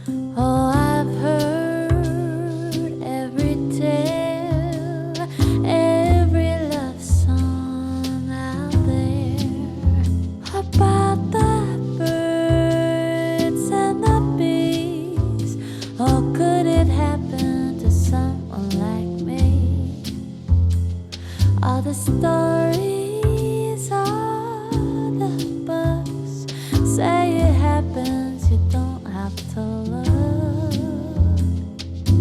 Oh, I've heard every tale, every love song out there about the birds and the bees. Oh, could it happen to someone like me? All the stories, all the books say it happens, you don't have to look.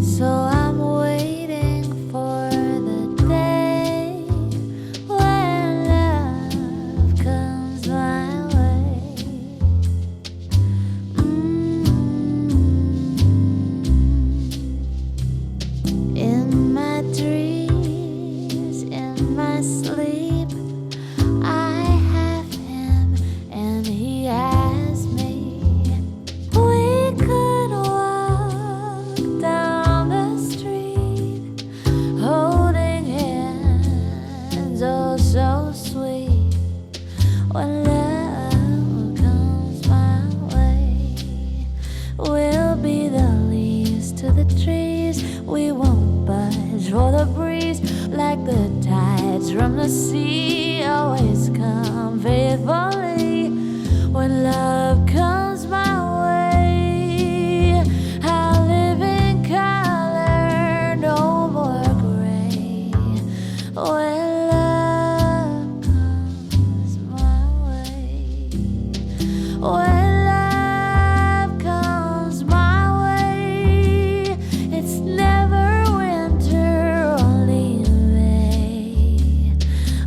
So I'm waiting for the day when love comes my way. In my dreams, in my sleep, I have him and he has me. We could walk down the street, holding hands, oh so sweet. When love comes my way, we'll be the leaves to the trees. We won't budge for the breeze, like the tides from the sea always come faithfully. When love comes my way, I'll live in color, no more gray. When love comes my way, when love comes my way, it's never winter, only May.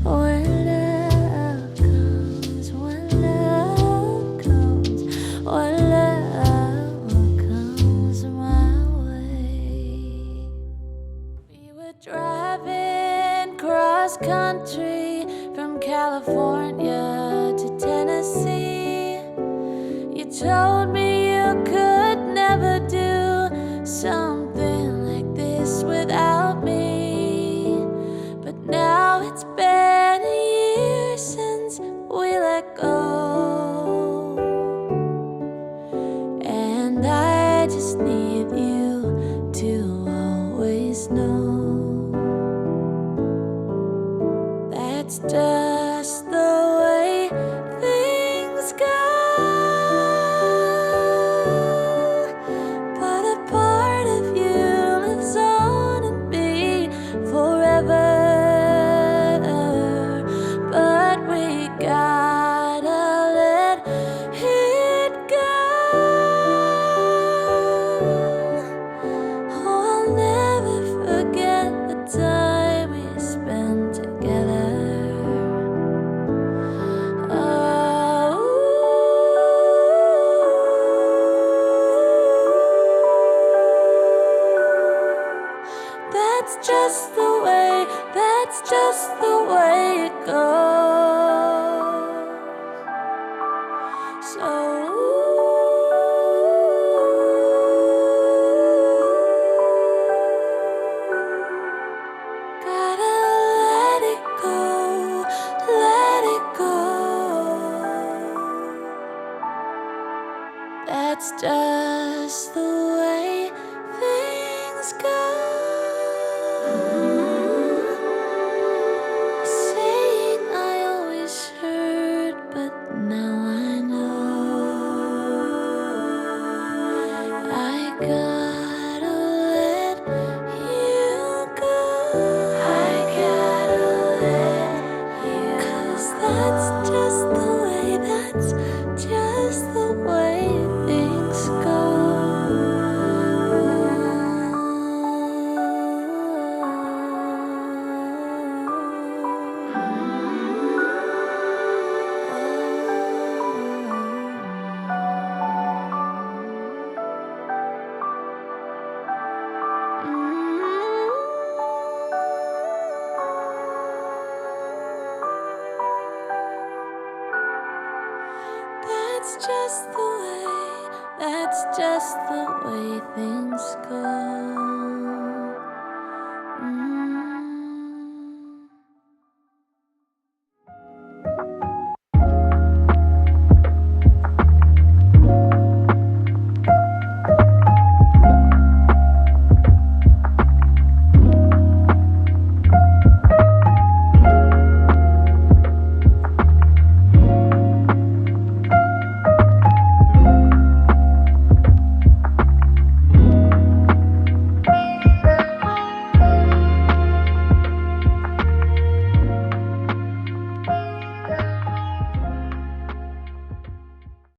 When love comes, when love comes, when love comes my way. We were driving cross country from California to Tennessee. You told me you could never do something like this without me. But now it's been a year since we let go, and I just need you to always know that's just the way things go. But a part of you lives on in me forever. But we gotta let it go. Oh, I'll never forget the time we spent together. That's just the way, that's just the way it goes. So gotta let it go, let it go. That's just the way things go. Saying I always heard, but now I know. I gotta let you go. I gotta let you go. 'Cause that's just the way, that's just the way things go. That's just the way, that's just the way things go.